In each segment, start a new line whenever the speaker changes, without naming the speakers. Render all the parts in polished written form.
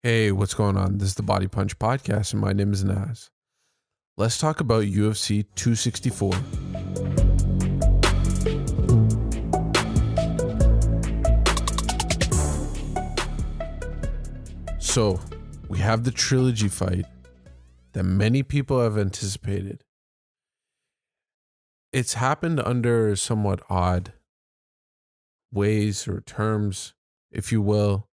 Hey, what's going on? This is the Body Punch Podcast, and my name is Naz. Let's talk about UFC 264. So, we have the trilogy fight that many people have anticipated. It's happened under somewhat odd ways or terms, if you will.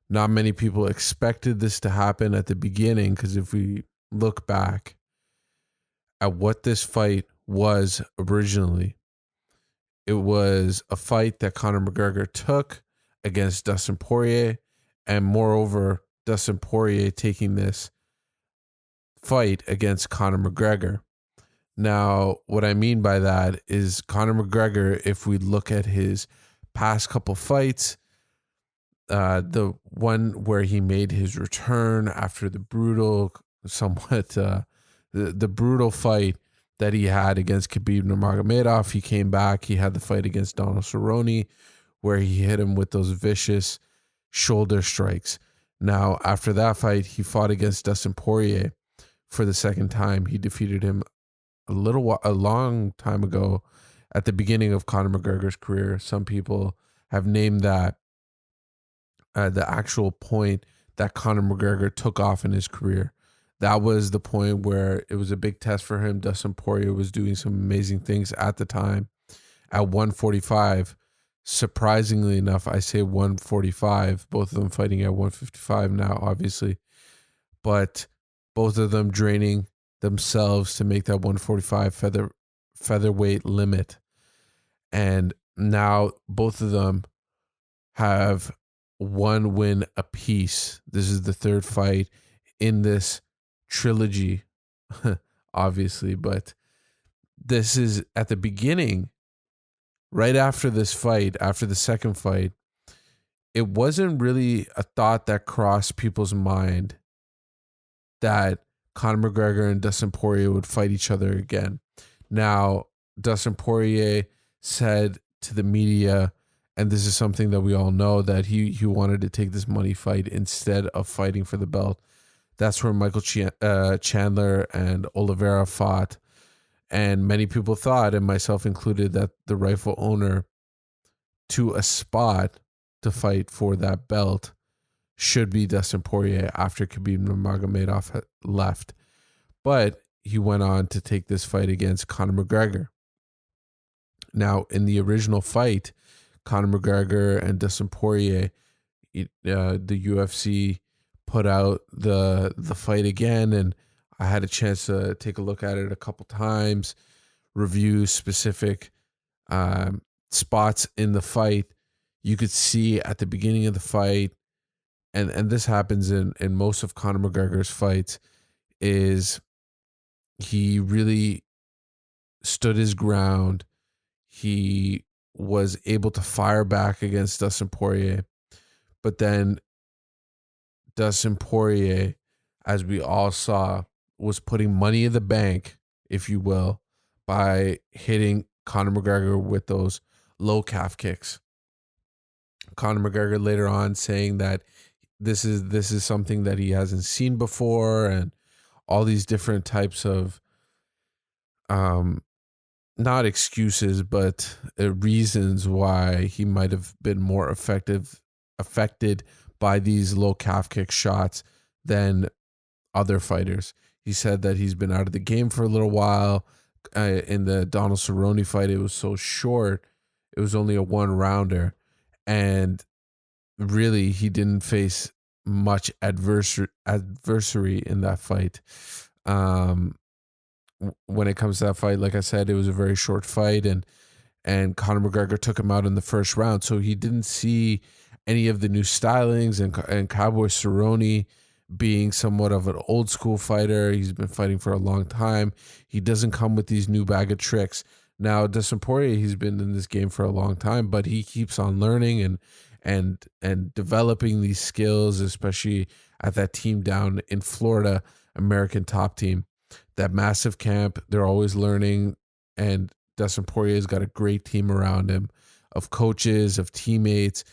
Not many people expected this to happen at the beginning, because if we look back at what this fight was originally, it was a fight that Conor McGregor took against Dustin Poirier, and moreover, Dustin Poirier taking this fight against Conor McGregor. Now, what I mean by that is Conor McGregor, if we look at his past couple fights, the one where he made his return after the brutal, the brutal fight that he had against Khabib Nurmagomedov, he came back. He had the fight against Donald Cerrone, where he hit him with those vicious shoulder strikes. Now, after that fight, he fought against Dustin Poirier for the second time. He defeated him a long time ago at the beginning of Conor McGregor's career. Some people have named that the actual point that Conor McGregor took off in his career. That was the point where it was a big test for him. Dustin Poirier was doing some amazing things at the time. At 145, surprisingly enough, I say 145, both of them fighting at 155 now, obviously, but both of them draining themselves to make that 145 featherweight limit. And now both of them have one win apiece. This is the third fight in this trilogy, obviously, but this is at the beginning, right after this fight, after the second fight. It wasn't really a thought that crossed people's mind that Conor McGregor and Dustin Poirier would fight each other again. Now, Dustin Poirier said to the media, and this is something that we all know, that he wanted to take this money fight instead of fighting for the belt. That's where Michael Chandler and Oliveira fought. And many people thought, and myself included, that the rightful owner to a spot to fight for that belt should be Dustin Poirier after Khabib Nurmagomedov had left. But he went on to take this fight against Conor McGregor. Now, in the original fight, Conor McGregor and Dustin Poirier, the UFC put out the fight again, and I had a chance to take a look at it a couple times, review specific spots in the fight. You could see at the beginning of the fight, and this happens in most of Conor McGregor's fights, is he really stood his ground. He was able to fire back against Dustin Poirier. But then Dustin Poirier, as we all saw, was putting money in the bank, if you will, by hitting Conor McGregor with those low calf kicks. Conor McGregor later on saying that this is something that he hasn't seen before, and all these different types of not excuses, but reasons why he might have been more affected by these low calf kick shots than other fighters. He said that he's been out of the game for a little while. In the Donald Cerrone fight, it was so short. It was only a one-rounder. And really, he didn't face much adversary in that fight. When it comes to that fight, like I said, it was a very short fight, and Conor McGregor took him out in the first round. So he didn't see any of the new stylings, and Cowboy Cerrone being somewhat of an old school fighter. He's been fighting for a long time. He doesn't come with these new bag of tricks. Now, Dustin Poirier, he's been in this game for a long time, but he keeps on learning and developing these skills, especially at that team down in Florida, American Top Team. That massive camp, they're always learning, and Dustin Poirier's got a great team around him of coaches, of teammates,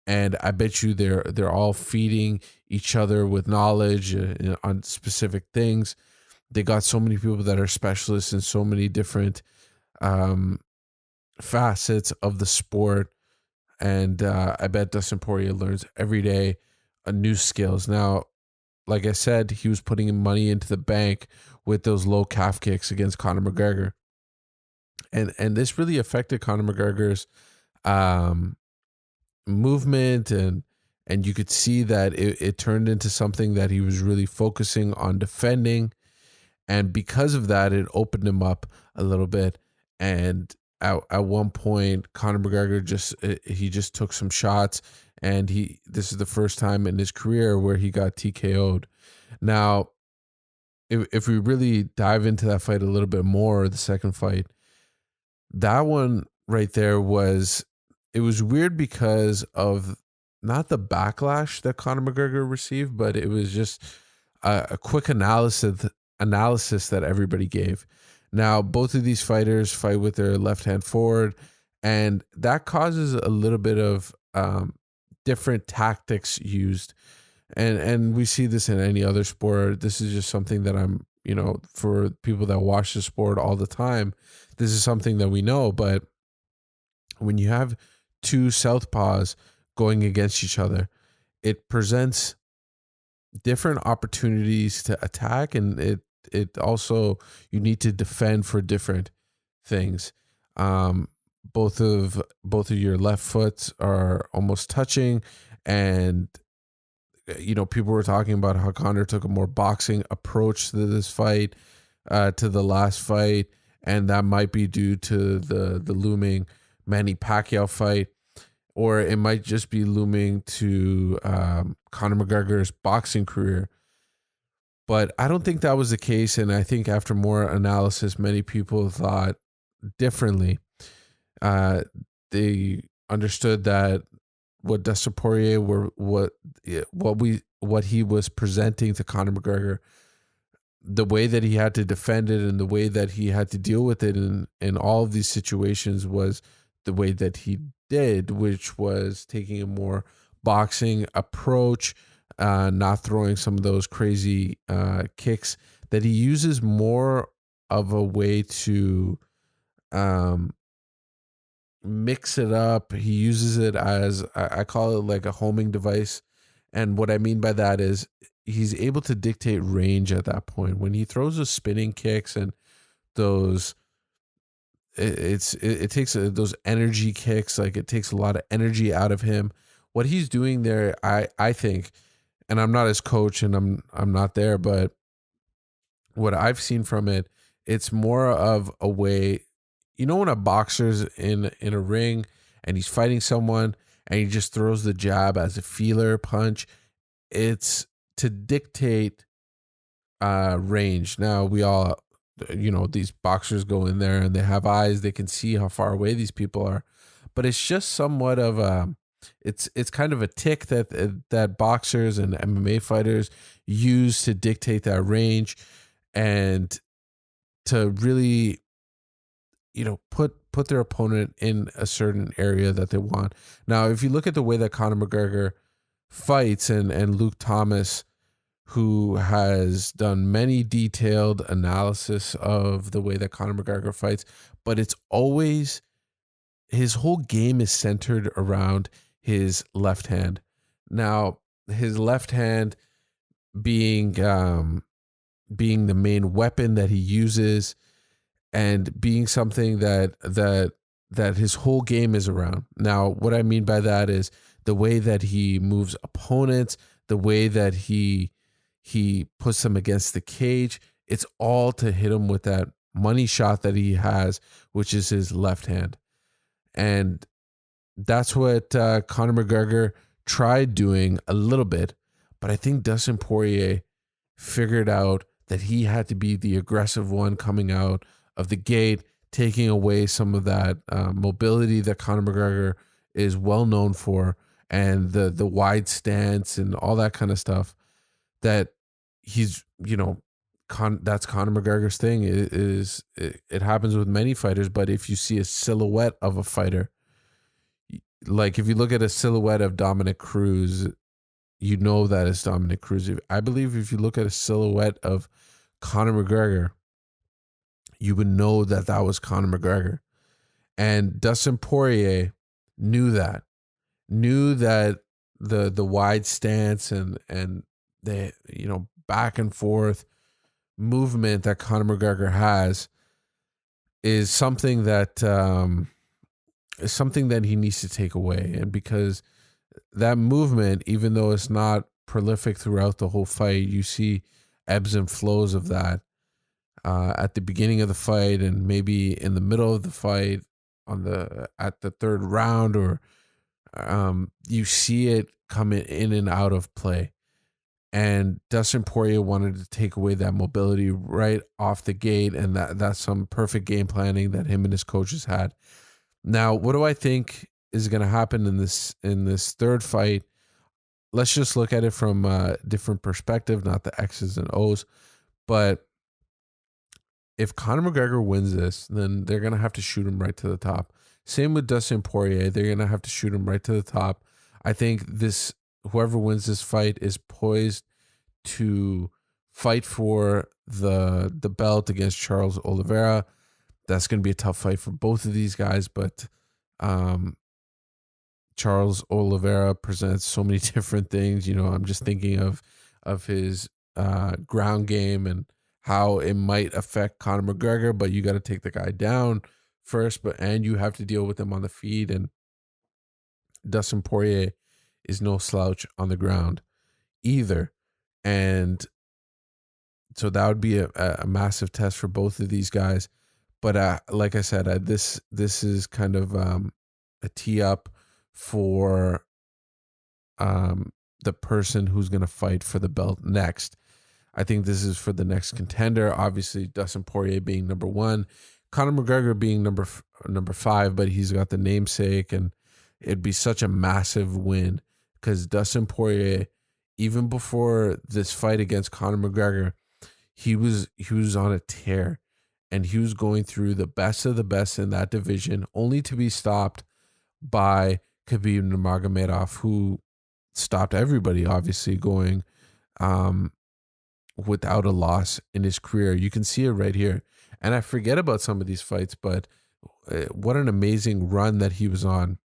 and I bet you they're all feeding each other with knowledge on specific things. They got so many people that are specialists in so many different um, facets of the sport, and I bet Dustin Poirier learns every day new skills. Now, like I said, he was putting money into the bank with those low calf kicks against Conor McGregor, and this really affected Conor McGregor's um, movement, and you could see that it turned into something that he was really focusing on defending, and because of that, it opened him up a little bit. And at one point, Conor McGregor just took some shots, and this is the first time in his career where he got TKO'd. Now, if we really dive into that fight a little bit more, the second fight, that one right there it was weird because of not the backlash that Conor McGregor received, but it was just a quick analysis that everybody gave. Now, both of these fighters fight with their left hand forward, and that causes a little bit of different tactics used. And we see this in any other sport. This is just something that for people that watch the sport all the time, this is something that we know. But when you have two southpaws going against each other, it presents different opportunities to attack, and it also, you need to defend for different things. Both of your left foots are almost touching, and people were talking about how Conor took a more boxing approach to this fight, to the last fight, and that might be due to the looming Manny Pacquiao fight, or it might just be looming to Conor McGregor's boxing career. But I don't think that was the case, and I think after more analysis, many people thought differently. They understood that what Dustin Poirier what he was presenting to Conor McGregor, the way that he had to defend it and the way that he had to deal with it in all of these situations was the way that he did, which was taking a more boxing approach, not throwing some of those crazy kicks that he uses, more of a way to mix it up. He uses it as, I call it like a homing device. And what I mean by that is he's able to dictate range at that point. When he throws those spinning kicks and those, it takes those energy kicks, like it takes a lot of energy out of him. What he's doing there, I think, and I'm not his coach and I'm not there, but what I've seen from it, it's more of a way, when a boxer's in a ring and he's fighting someone and he just throws the jab as a feeler punch, it's to dictate range. Now, we all, these boxers go in there and they have eyes, they can see how far away these people are, but it's just somewhat of it's kind of a tick that boxers and MMA fighters use to dictate that range and to really, put their opponent in a certain area that they want. Now, if you look at the way that Conor McGregor fights, and Luke Thomas, who has done many detailed analysis of the way that Conor McGregor fights, but it's always, his whole game is centered around his left hand. Now, his left hand being the main weapon that he uses, and being something that his whole game is around. Now, what I mean by that is the way that he moves opponents, the way that he puts them against the cage. It's all to hit him with that money shot that he has, which is his left hand. And that's what Conor McGregor tried doing a little bit, but I think Dustin Poirier figured out that he had to be the aggressive one coming out of the gate, taking away some of that mobility that Conor McGregor is well known for, and the wide stance and all that kind of stuff that he's, that's Conor McGregor's thing. It happens with many fighters, but if you see a silhouette of a fighter, Like if you look at a silhouette of Dominic Cruz, you know that it's Dominic Cruz. I believe if you look at a silhouette of Conor McGregor, you would know that that was Conor McGregor. And Dustin Poirier knew that, the wide stance and the back and forth movement that Conor McGregor has is something that he needs to take away. And because that movement, even though it's not prolific throughout the whole fight, you see ebbs and flows of that at the beginning of the fight and maybe in the middle of the fight at the third round, or you see it coming in and out of play. And Dustin Poirier wanted to take away that mobility right off the gate, and that's some perfect game planning that him and his coaches had. Now, what do I think is going to happen in this third fight? Let's just look at it from a different perspective, not the X's and O's. But if Conor McGregor wins this, then they're going to have to shoot him right to the top. Same with Dustin Poirier. They're going to have to shoot him right to the top. I think whoever wins this fight is poised to fight for the belt against Charles Oliveira. That's going to be a tough fight for both of these guys, but Charles Oliveira presents so many different things. I'm just thinking of his ground game and how it might affect Conor McGregor, but you got to take the guy down first, and you have to deal with him on the feet. And Dustin Poirier is no slouch on the ground either. And so that would be a massive test for both of these guys. But like I said, this is kind of a tee up for the person who's going to fight for the belt next. I think this is for the next contender. Obviously, Dustin Poirier being number 1, Conor McGregor being number 5, but he's got the namesake, and it'd be such a massive win because Dustin Poirier, even before this fight against Conor McGregor, he was on a tear, and he was going through the best of the best in that division, only to be stopped by Khabib Nurmagomedov, who stopped everybody, obviously, going without a loss in his career. You can see it right here. And I forget about some of these fights, but what an amazing run that he was on.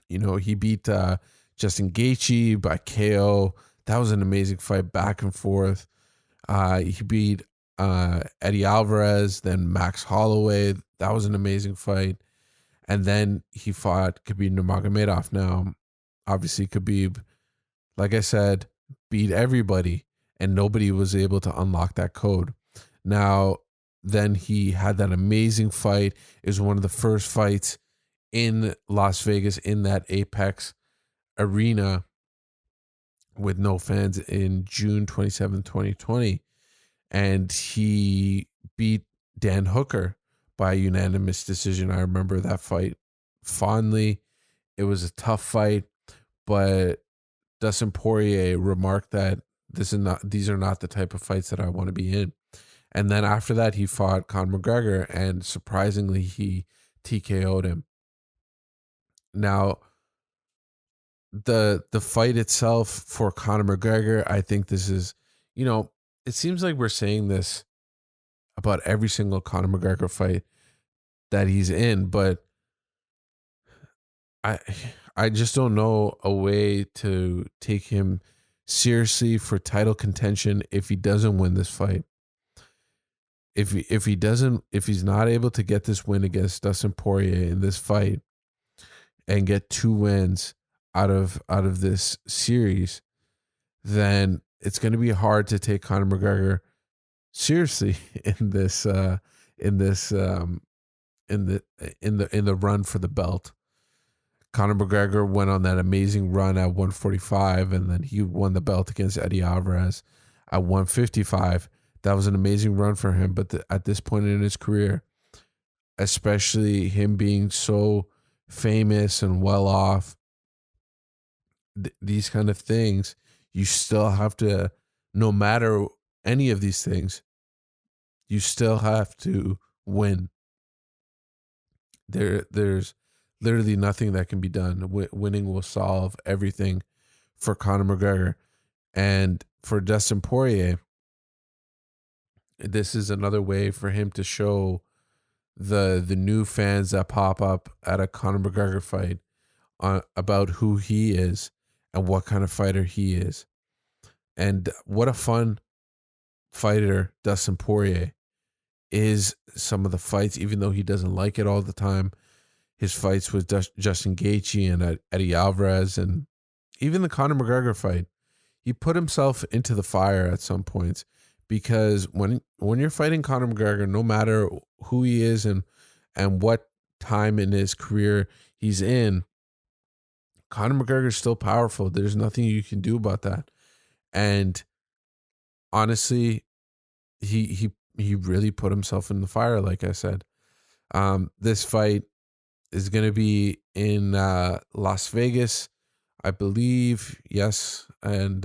He beat Justin Gaethje by KO. That was an amazing fight, back and forth. He beat Eddie Alvarez, then Max Holloway. That was an amazing fight. And then he fought Khabib Nurmagomedov. Now, obviously, Khabib, like I said, beat everybody, and nobody was able to unlock that code. Now, then he had that amazing fight. It was one of the first fights in Las Vegas in that Apex arena with no fans in June 27, 2020. And he beat Dan Hooker by unanimous decision. I remember that fight fondly. It was a tough fight, but Dustin Poirier remarked that these are not the type of fights that I want to be in. And then after that, he fought Conor McGregor, and surprisingly, he TKO'd him. Now, the fight itself for Conor McGregor, I think this is, it seems like we're saying this about every single Conor McGregor fight that he's in, but I just don't know a way to take him seriously for title contention if he doesn't win this fight. If he's not able to get this win against Dustin Poirier in this fight and get 2 wins out of this series, then it's going to be hard to take Conor McGregor seriously in the run for the belt. Conor McGregor went on that amazing run at 145, and then he won the belt against Eddie Alvarez at 155. That was an amazing run for him. But at this point in his career, especially him being so famous and well off, these kind of things, you still have to, no matter any of these things, you still have to win. There's literally nothing that can be done. Winning will solve everything for Conor McGregor. And for Dustin Poirier, this is another way for him to show the new fans that pop up at a Conor McGregor fight about who he is and what kind of fighter he is. And what a fun fighter Dustin Poirier is. Some of the fights, even though he doesn't like it all the time, his fights with Justin Gaethje and Eddie Alvarez, and even the Conor McGregor fight, he put himself into the fire at some points, because when you're fighting Conor McGregor, no matter who he is and what time in his career he's in, Conor McGregor is still powerful. There's nothing you can do about that. And honestly, he really put himself in the fire, like I said. This fight is going to be in Las Vegas, I believe. Yes. And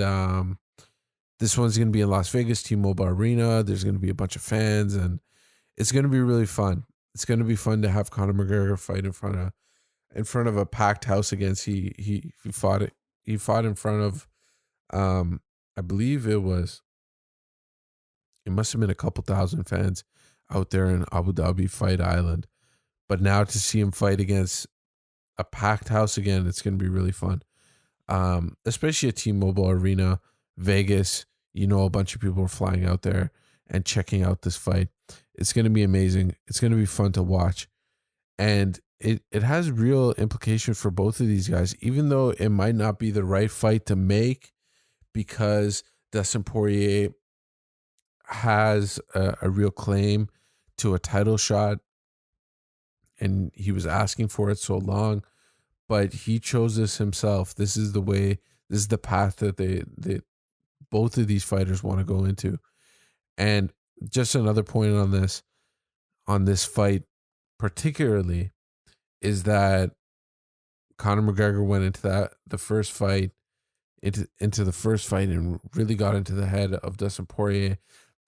this one's going to be in Las Vegas, T-Mobile Arena. There's going to be a bunch of fans, and it's going to be really fun. It's going to be fun to have Conor McGregor fight in front of a packed house against he fought in front of I believe it must have been a couple thousand fans out there in Abu Dhabi Fight Island. But now to see him fight against a packed house again, it's going to be really fun. Especially at T-Mobile Arena, Vegas. A bunch of people are flying out there and checking out this fight. It's going to be amazing. It's going to be fun to watch. And it has real implications for both of these guys, even though it might not be the right fight to make, because Dustin Poirier has a real claim to a title shot, and he was asking for it so long, but he chose this himself. This is the way, this is the path that they both of these fighters want to go into. And just another point on this fight particularly is that Conor McGregor went into the first fight and really got into the head of Dustin Poirier.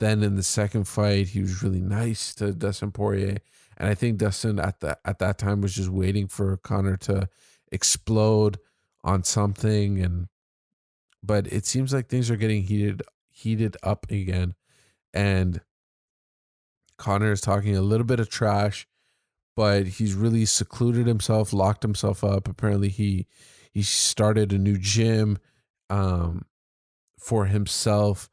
Then in the second fight, he was really nice to Dustin Poirier. And I think Dustin at that time was just waiting for Conor to explode on something. But it seems like things are getting heated up again. And Conor is talking a little bit of trash, but he's really secluded himself, locked himself up. Apparently he started a new gym for himself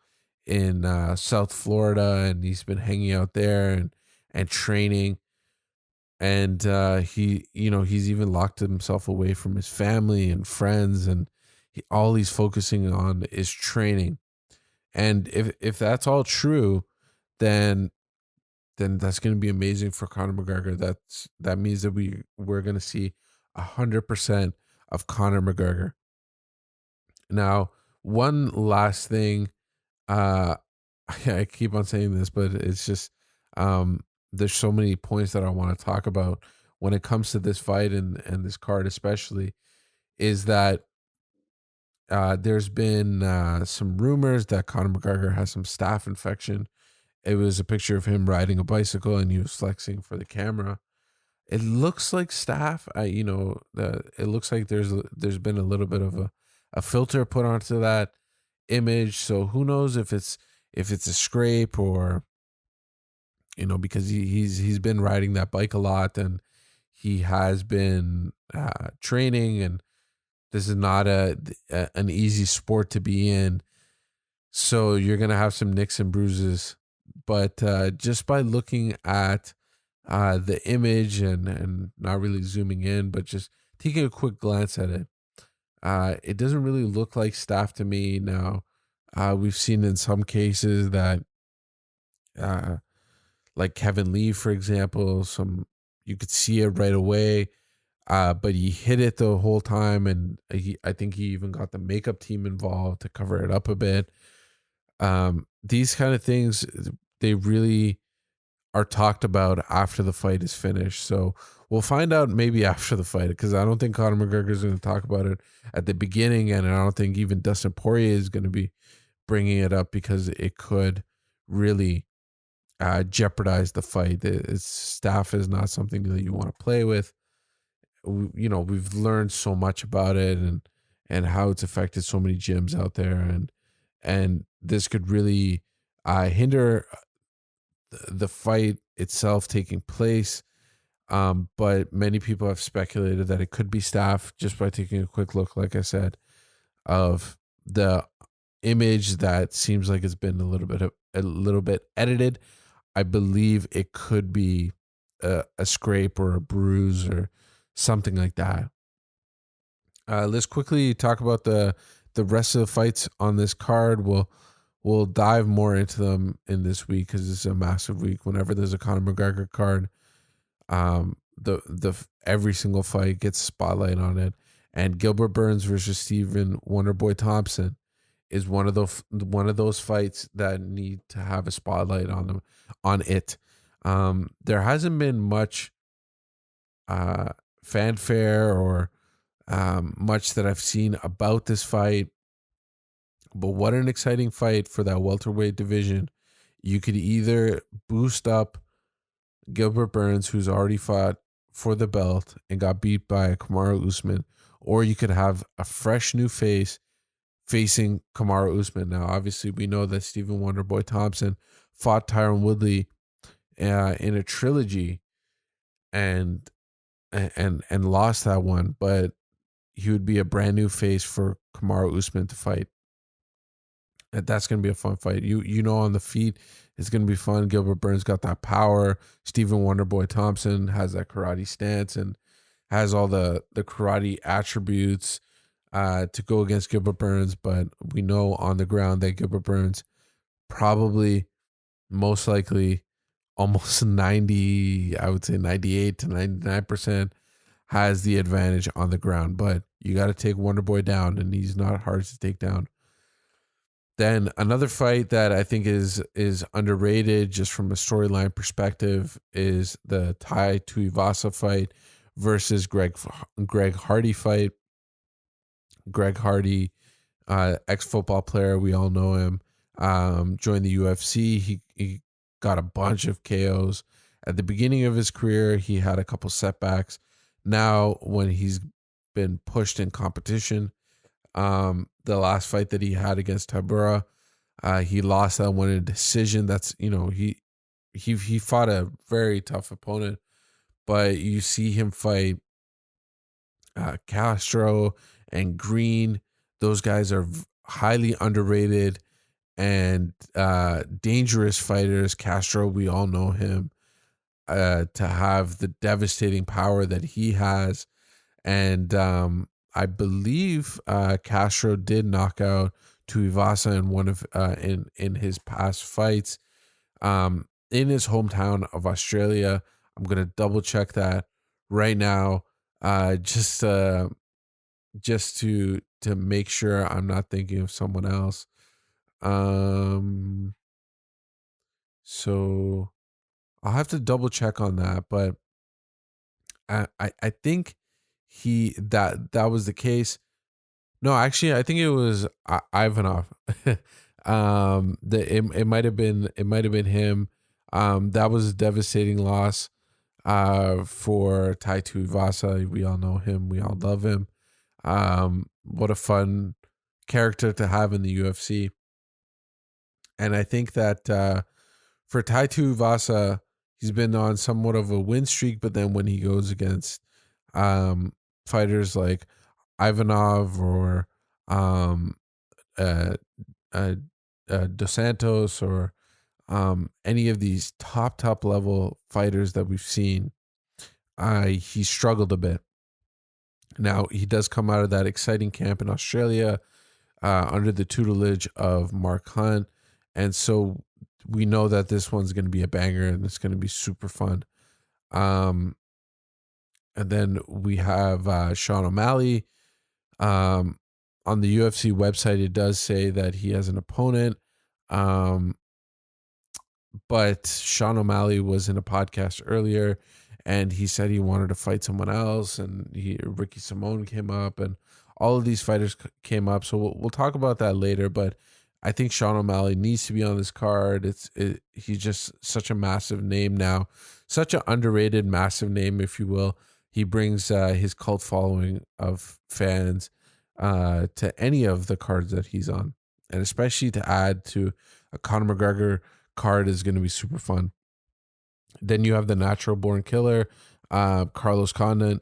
in South Florida, and he's been hanging out there and training. And he's even locked himself away from his family and friends, and all he's focusing on is training. And if that's all true, then that's going to be amazing for Conor McGregor. That means that we're going to see 100% of Conor McGregor. Now, one last thing, I keep on saying this, but it's just there's so many points that I want to talk about when it comes to this fight and this card especially, is that there's been some rumors that Conor McGregor has some staph infection. It was a picture of him riding a bicycle and he was flexing for the camera. It looks like staph. It looks like there's been a little bit of a filter put onto that image. So who knows if it's a scrape, or because he's been riding that bike a lot, and he has been training, and this is not an easy sport to be in. So you're gonna have some nicks and bruises. But just by looking at the image and not really zooming in, but just taking a quick glance at it, it doesn't really look like staph to me. Now, we've seen in some cases that, like Kevin Lee, for example, you could see it right away, but he hid it the whole time, and I think he even got the makeup team involved to cover it up a bit. These kind of things, they really are talked about after the fight is finished. So we'll find out maybe after the fight, because I don't think Conor McGregor is going to talk about it at the beginning, and I don't think even Dustin Poirier is going to be bringing it up, because it could really jeopardize the fight. Staph is not something that you want to play with. we've learned so much about it, and how it's affected so many gyms out there, and this could really hinder the fight itself taking place. But many people have speculated that it could be staph just by taking a quick look, like I said, of the image that seems like it's been a little bit edited. I believe it could be a scrape or a bruise or something like that. Let's quickly talk about the rest of the fights on this card. We'll dive more into them in this week because it's a massive week. Whenever there's a Conor McGregor card, the every single fight gets a spotlight on it. And Gilbert Burns versus Stephen Wonderboy Thompson is one of those fights that need to have a spotlight on it. There hasn't been much fanfare or much that I've seen about this fight, but what an exciting fight for that welterweight division. You could either boost up Gilbert Burns, who's already fought for the belt and got beat by Kamaru Usman, or you could have a fresh new face facing Kamaru Usman. Now, obviously, we know that Stephen Wonderboy Thompson fought Tyron Woodley in a trilogy and lost that one, but he would be a brand new face for Kamaru Usman to fight. And that's going to be a fun fight. On the feet, it's going to be fun. Gilbert Burns got that power. Stephen Wonderboy Thompson has that karate stance and has all the karate attributes to go against Gilbert Burns. But we know on the ground that Gilbert Burns probably, most likely, almost 90, I would say 98 to 99% has the advantage on the ground. But you got to take Wonderboy down, and he's not hard to take down. Then another fight that I think is underrated just from a storyline perspective is the Tai Tuivasa fight versus Greg Hardy fight. Greg Hardy, ex-football player, we all know him, joined the UFC. He got a bunch of KOs. At the beginning of his career, he had a couple setbacks. Now, when he's been pushed in competition, the last fight that he had against Tabura, he lost that one in a decision. That's, he fought a very tough opponent, but you see him fight Castro and Green. Those guys are highly underrated and dangerous fighters. Castro, we all know him to have the devastating power that he has. And I believe Castro did knock out Tuivasa in one of in his past fights in his hometown of Australia. I'm gonna double check that right now, just to make sure I'm not thinking of someone else. So I'll have to double check on that, but I think that was the case. No, actually, I think it was Ivanov. It might have been him. That was a devastating loss for Tai Tuivasa. We all know him. We all love him. What a fun character to have in the UFC. And I think that for Tai Tuivasa, he's been on somewhat of a win streak, but then when he goes against fighters like Ivanov or Dos Santos or any of these top level fighters that we've seen, he struggled a bit. Now, he does come out of that exciting camp in Australia under the tutelage of Mark Hunt, and so we know that this one's going to be a banger and it's going to be super fun. And then we have Sean O'Malley. On the UFC website, it does say that he has an opponent. But Sean O'Malley was in a podcast earlier and he said he wanted to fight someone else, and Ricky Simone came up, and all of these fighters came up. So we'll talk about that later, but I think Sean O'Malley needs to be on this card. He's just such a massive name now, such an underrated massive name, if you will. he brings his cult following of fans to any of the cards that he's on. And especially to add to a Conor McGregor card is going to be super fun. Then you have the natural born killer, Carlos Condit.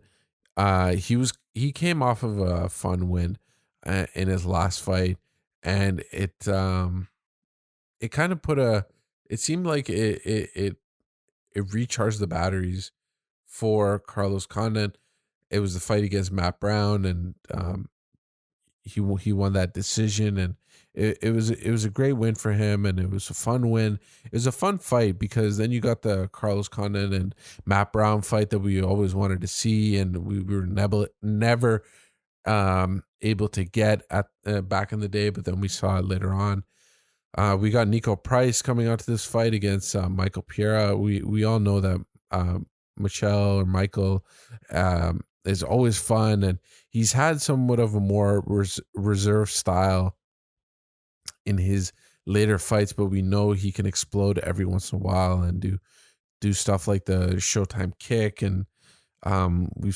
He came off of a fun win in his last fight, and it kind of it seemed like it recharged the batteries for Carlos Condit. It was the fight against Matt Brown, and he won that decision, and it was a great win for him, and it was a fun win. It was a fun fight because then you got the Carlos Condit and Matt Brown fight that we always wanted to see, and we were never able to get at back in the day, but then we saw it later on. We got Nico Price coming out to this fight against Michael Pereira. We all know that Michael is always fun, and he's had somewhat of a more reserved style in his later fights, but we know he can explode every once in a while and do stuff like the Showtime kick, and we've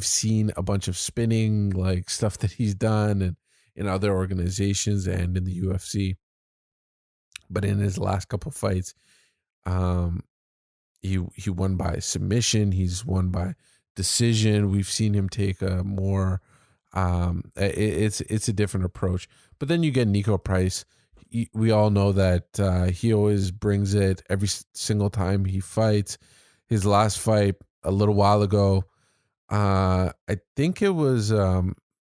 seen a bunch of spinning like stuff that he's done and in other organizations and in the UFC. But in his last couple fights, he won by submission. He's won by decision. We've seen him take a more it's a different approach. But then you get Nico Price. We all know that he always brings it every single time he fights. His last fight a little while ago, I think it was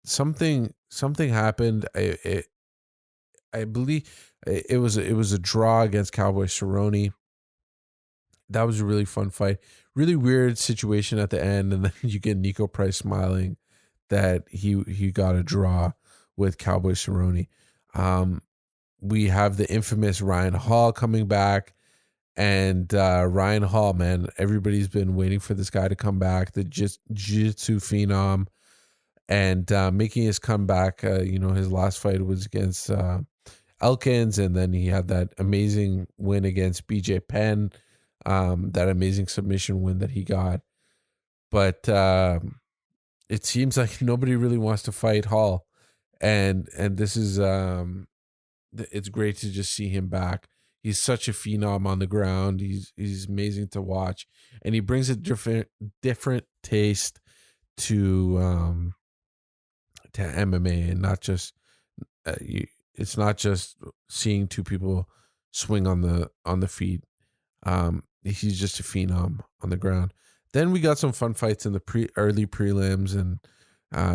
something happened. I believe it was a draw against Cowboy Cerrone. That was a really fun fight. Really weird situation at the end, and then you get Nico Price smiling that he got a draw with Cowboy Cerrone. We have the infamous Ryan Hall coming back, and Ryan Hall, man, everybody's been waiting for this guy to come back, the jiu-jitsu phenom, and making his comeback. His last fight was against Elkins, and then he had that amazing win against BJ Penn, that amazing submission win that he got. But it seems like nobody really wants to fight Hall, and this is it's great to just see him back. He's such a phenom on the ground. He's amazing to watch, and he brings a different taste to MMA, and not just it's not just seeing two people swing on the feet. He's just a phenom on the ground. Then we got some fun fights in the early prelims, and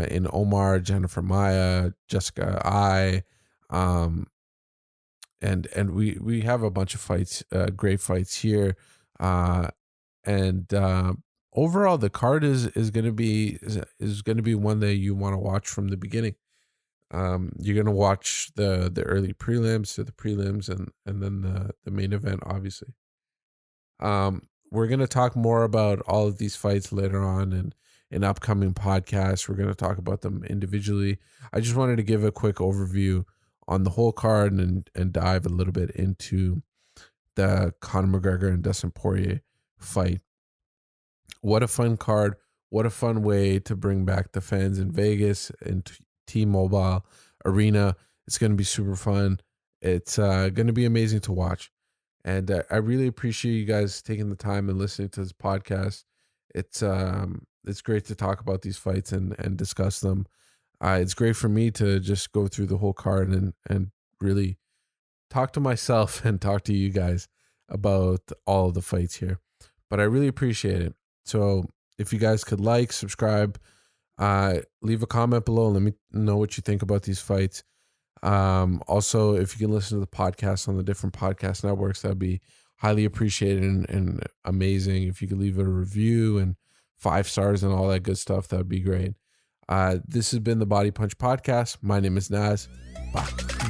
in Omar, Jennifer Maya, Jessica I, and we have a bunch of fights, great fights here, and overall the card is going to be one that you want to watch from the beginning. You're going to watch the early prelims to the prelims, and then the main event, obviously. We're going to talk more about all of these fights later on and in upcoming podcasts. We're going to talk about them individually. I just wanted to give a quick overview on the whole card and dive a little bit into the Conor McGregor and Dustin Poirier fight. What a fun card. What a fun way to bring back the fans in Vegas and T-Mobile Arena. It's going to be super fun. It's going to be amazing to watch. And I really appreciate you guys taking the time and listening to this podcast. It's great to talk about these fights and discuss them. It's great for me to just go through the whole card and really talk to myself and talk to you guys about all of the fights here. But I really appreciate it. So if you guys could like, subscribe, leave a comment below. Let me know what you think about these fights. Also, if you can listen to the podcast on the different podcast networks, that'd be highly appreciated and amazing. If you could leave a review and 5 stars and all that good stuff, that'd be great. This has been the Body Punch Podcast. My name is Naz. Bye.